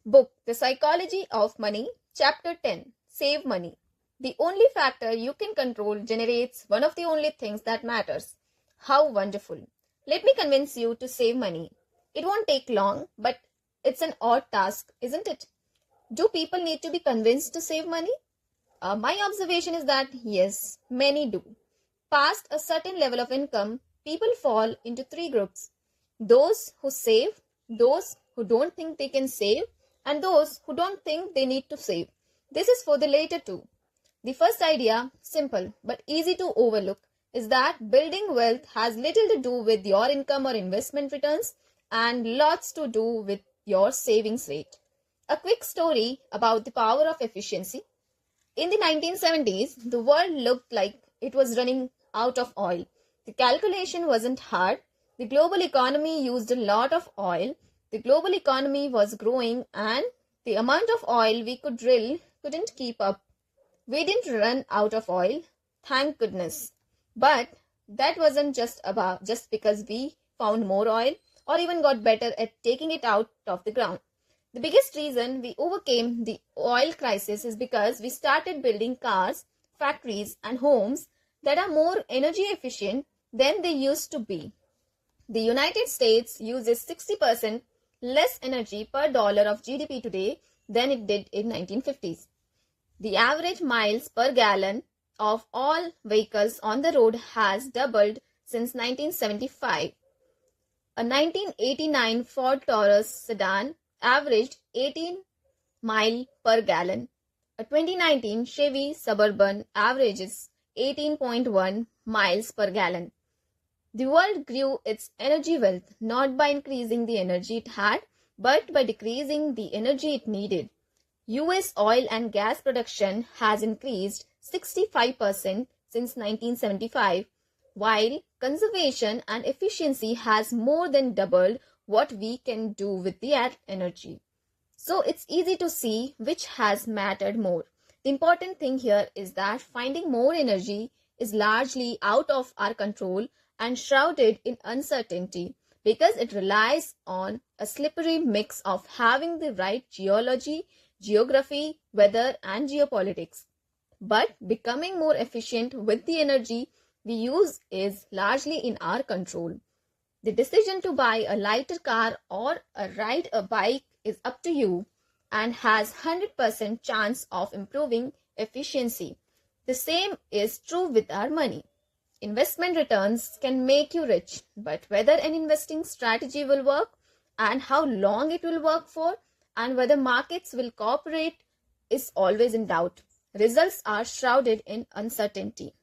Book The Psychology of Money, Chapter 10 Save Money. The only factor you can control generates one of the only things that matters. How wonderful. Let me convince you to save money. It won't take long, but it's an odd task, isn't it? Do people need to be convinced to save money? My observation is that yes, many do. Past a certain level of income, people fall into three groups: those who save, those who don't think they can save, and those who don't think they need to save. This is for the later two. The first idea, simple but easy to overlook, is that building wealth has little to do with your income or investment returns and lots to do with your savings rate. A quick story about the power of efficiency. In the 1970s, the world looked like it was running out of oil. The calculation wasn't hard. The global economy used a lot of oil. The global economy was growing and the amount of oil we could drill couldn't keep up. We didn't run out of oil, thank goodness. But that wasn't just because we found more oil or even got better at taking it out of the ground. The biggest reason we overcame the oil crisis is because we started building cars, factories, and homes that are more energy efficient than they used to be. The United States uses 60% less energy per dollar of GDP today than it did in 1950s. The average miles per gallon of all vehicles on the road has doubled since 1975. A 1989 Ford Taurus sedan averaged 18 miles per gallon. A 2019 Chevy Suburban averages 18.1 miles per gallon. The world grew its energy wealth not by increasing the energy it had, but by decreasing the energy it needed. US oil and gas production has increased 65% since 1975, while conservation and efficiency has more than doubled what we can do with the energy. So it's easy to see which has mattered more. The important thing here is that finding more energy is largely out of our control and shrouded in uncertainty because it relies on a slippery mix of having the right geology, geography, weather, and geopolitics. But becoming more efficient with the energy we use is largely in our control. The decision to buy a lighter car or ride a bike is up to you and has 100% chance of improving efficiency. The same is true with our money. Investment returns can make you rich, but whether an investing strategy will work and how long it will work for and whether markets will cooperate is always in doubt. Results are shrouded in uncertainty.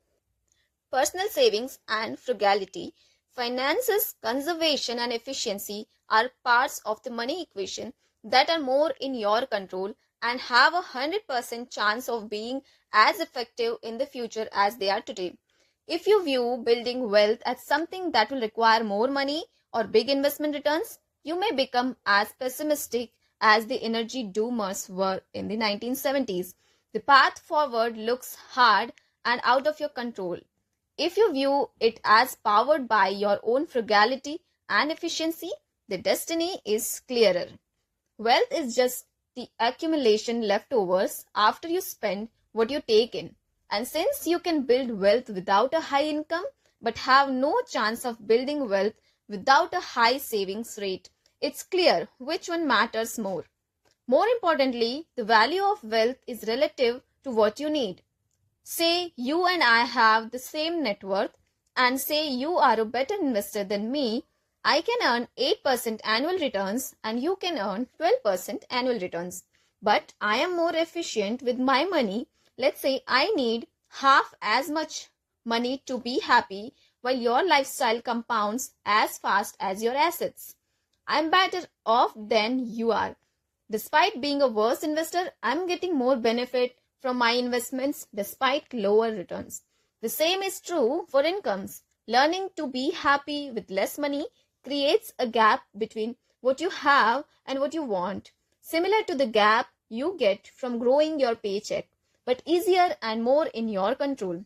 Personal savings and frugality, finances, conservation, and efficiency are parts of the money equation that are more in your control and have a 100% chance of being as effective in the future as they are today. If you view building wealth as something that will require more money or big investment returns, you may become as pessimistic as the energy doomers were in the 1970s. The path forward looks hard and out of your control. If you view it as powered by your own frugality and efficiency, the destiny is clearer. Wealth is just the accumulation leftovers after you spend what you take in. And since you can build wealth without a high income but have no chance of building wealth without a high savings rate, it's clear which one matters more. More importantly, the value of wealth is relative to what you need. Say you and I have the same net worth and say you are a better investor than me, I can earn 8% annual returns and you can earn 12% annual returns. But I am more efficient with my money. Let's say I need half as much money to be happy while your lifestyle compounds as fast as your assets. I'm better off than you are. Despite being a worse investor, I'm getting more benefit from my investments despite lower returns. The same is true for incomes. Learning to be happy with less money creates a gap between what you have and what you want, similar to the gap you get from growing your paycheck, but easier and more in your control.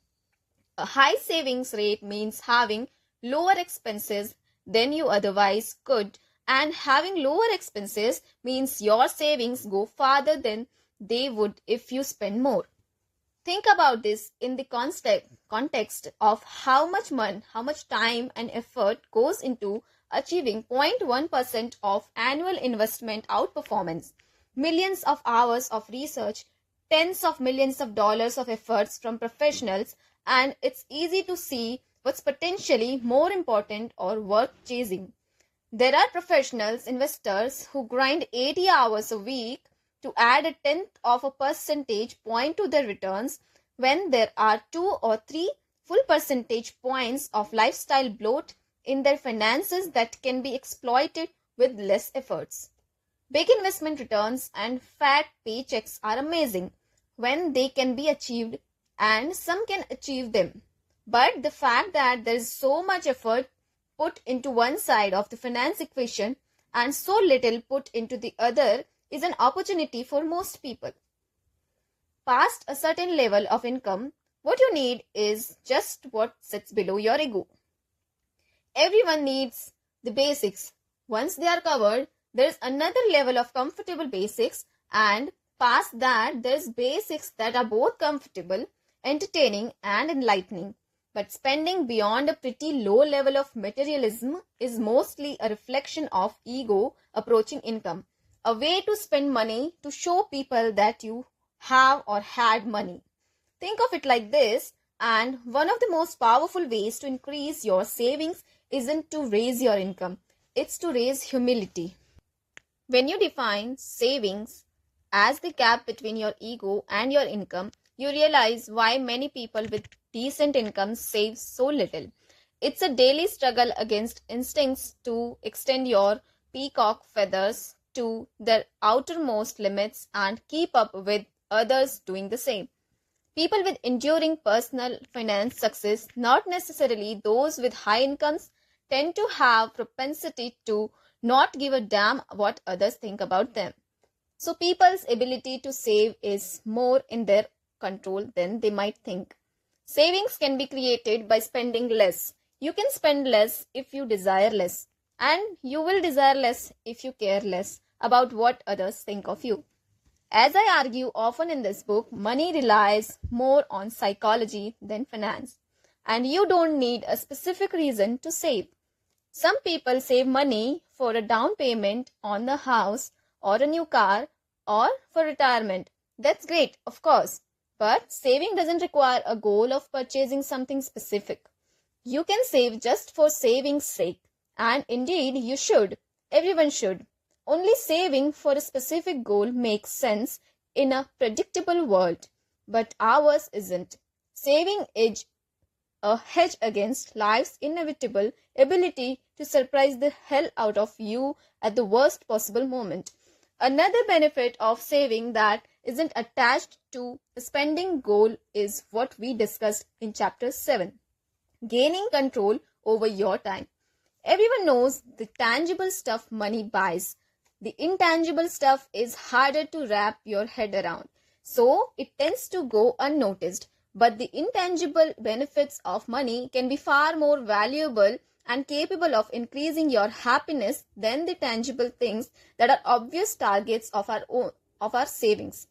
A high savings rate means having lower expenses than you otherwise could And having lower expenses means your savings go farther than they would if you spend more. Think about this in the context of how much time and effort goes into achieving 0.1% of annual investment outperformance, millions of hours of research, tens of millions of dollars of efforts from professionals, and it's easy to see what's potentially more important or worth chasing. There are professionals, investors who grind 80 hours a week to add a tenth of a percentage point to their returns when there are 2 or 3 full percentage points of lifestyle bloat in their finances that can be exploited with less efforts. Big investment returns and fat paychecks are amazing when they can be achieved, and some can achieve them. But the fact that there is so much effort put into one side of the finance equation and so little put into the other is an opportunity for most people. Past a certain level of income, what you need is just what sits below your ego. Everyone needs the basics. Once they are covered, there is another level of comfortable basics, and past that, there's basics that are both comfortable, entertaining, and enlightening. But spending beyond a pretty low level of materialism is mostly a reflection of ego approaching income, a way to spend money to show people that you have or had money. Think of it like this, and one of the most powerful ways to increase your savings isn't to raise your income, it's to raise humility. When you define savings as the gap between your ego and your income, you realize why many people with decent incomes save so little. It's a daily struggle against instincts to extend your peacock feathers to their outermost limits and keep up with others doing the same. People with enduring personal finance success, not necessarily those with high incomes, tend to have propensity to not give a damn what others think about them. So people's ability to save is more in their control than they might think. Savings can be created by spending less. You can spend less if you desire less, and you will desire less if you care less about what others think of you. As I argue often in this book, money relies more on psychology than finance, and you don't need a specific reason to save. Some people save money for a down payment on a house or a new car or for retirement. That's great, of course. But saving doesn't require a goal of purchasing something specific. You can save just for saving's sake. And indeed, you should. Everyone should. Only saving for a specific goal makes sense in a predictable world. But ours isn't. Saving is a hedge against life's inevitable ability to surprise the hell out of you at the worst possible moment. Another benefit of saving that isn't attached to a spending goal is what we discussed in chapter 7. Gaining control over your time. Everyone knows the tangible stuff money buys. The intangible stuff is harder to wrap your head around, so it tends to go unnoticed. But the intangible benefits of money can be far more valuable and capable of increasing your happiness than the tangible things that are obvious targets of our savings.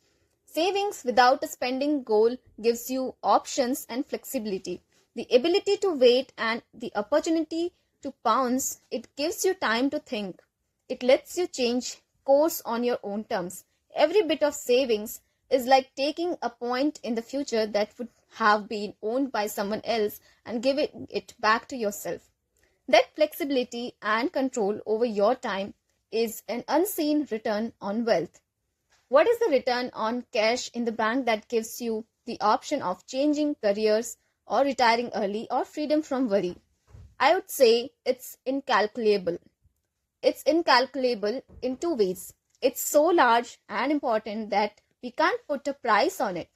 Savings without a spending goal gives you options and flexibility. The ability to wait and the opportunity to pounce. It gives you time to think. It lets you change course on your own terms. Every bit of savings is like taking a point in the future that would have been owned by someone else and giving it back to yourself. That flexibility and control over your time is an unseen return on wealth. What is the return on cash in the bank that gives you the option of changing careers or retiring early or freedom from worry? I would say it's incalculable. It's incalculable in two ways. It's so large and important that we can't put a price on it.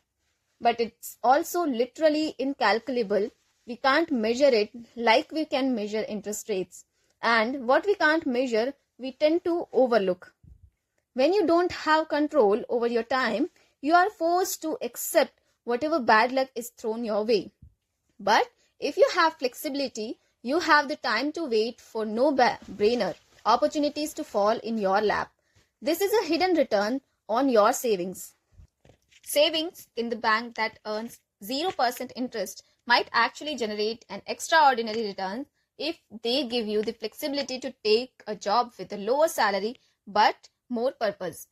But it's also literally incalculable. We can't measure it like we can measure interest rates. And what we can't measure, we tend to overlook. When you don't have control over your time, you are forced to accept whatever bad luck is thrown your way. But if you have flexibility, you have the time to wait for no brainer. opportunities to fall in your lap. This is a hidden return on your savings. Savings in the bank that earns 0% interest might actually generate an extraordinary return if they give you the flexibility to take a job with a lower salary but more purpose,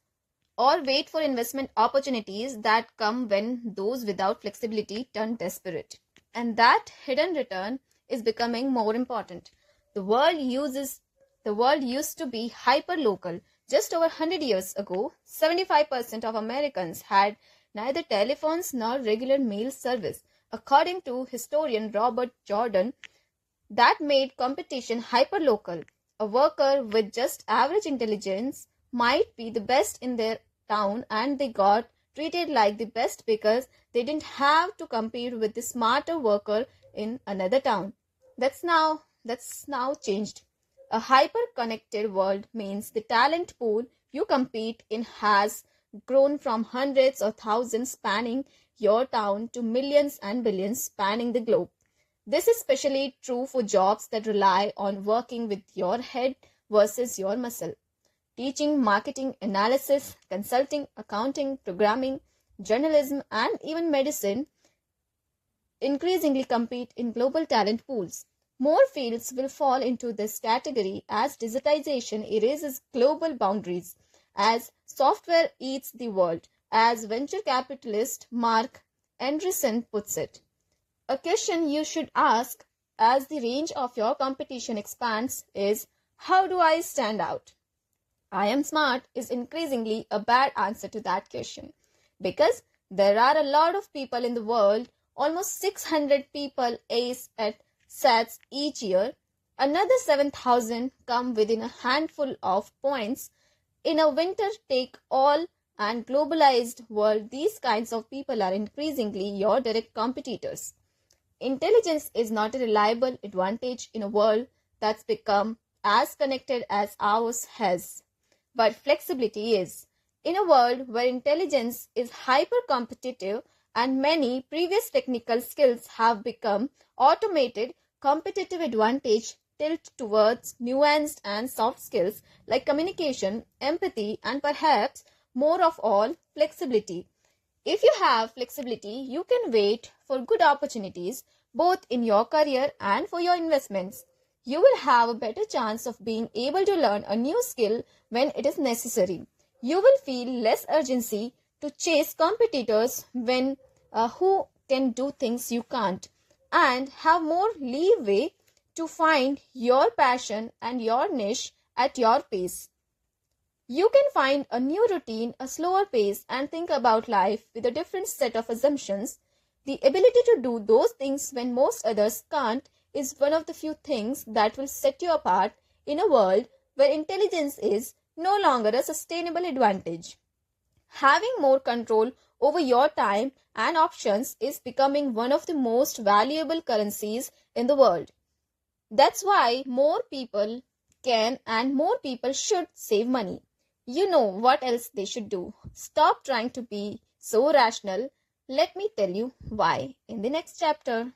or wait for investment opportunities that come when those without flexibility turn desperate. And that hidden return is becoming more important. The world uses the world used to be hyper local. Just over 100 years ago, 75% of Americans had neither telephones nor regular mail service. According to historian Robert Jordan, that made competition hyperlocal. A worker with just average intelligence might be the best in their town and they got treated like the best because they didn't have to compete with the smarter worker in another town. That's now changed. A hyper-connected world means the talent pool you compete in has grown from hundreds or thousands spanning your town to millions and billions spanning the globe. This is especially true for jobs that rely on working with your head versus your muscle. Teaching, marketing, analysis, consulting, accounting, programming, journalism, and even medicine increasingly compete in global talent pools. More fields will fall into this category as digitization erases global boundaries, as software eats the world, as venture capitalist Mark Andreessen puts it. A question you should ask as the range of your competition expands is, how do I stand out? I am smart is increasingly a bad answer to that question because there are a lot of people in the world, almost 600 people ace at SATs each year. Another 7,000 come within a handful of points. In a winner-take-all and globalized world, these kinds of people are increasingly your direct competitors. Intelligence is not a reliable advantage in a world that's become as connected as ours has, but flexibility is. In a world where intelligence is hyper-competitive and many previous technical skills have become automated, competitive advantage tilt towards nuanced and soft skills like communication, empathy, and perhaps more of all, flexibility. If you have flexibility, you can wait for good opportunities both in your career and for your investments. You will have a better chance of being able to learn a new skill when it is necessary. You will feel less urgency to chase competitors when who can do things you can't, and have more leeway to find your passion and your niche at your pace. You can find a new routine, a slower pace, and think about life with a different set of assumptions. The ability to do those things when most others can't is one of the few things that will set you apart in a world where intelligence is no longer a sustainable advantage. Having more control over your time and options is becoming one of the most valuable currencies in the world. That's why more people can and more people should save money. You know what else they should do. Stop trying to be so rational. Let me tell you why in the next chapter.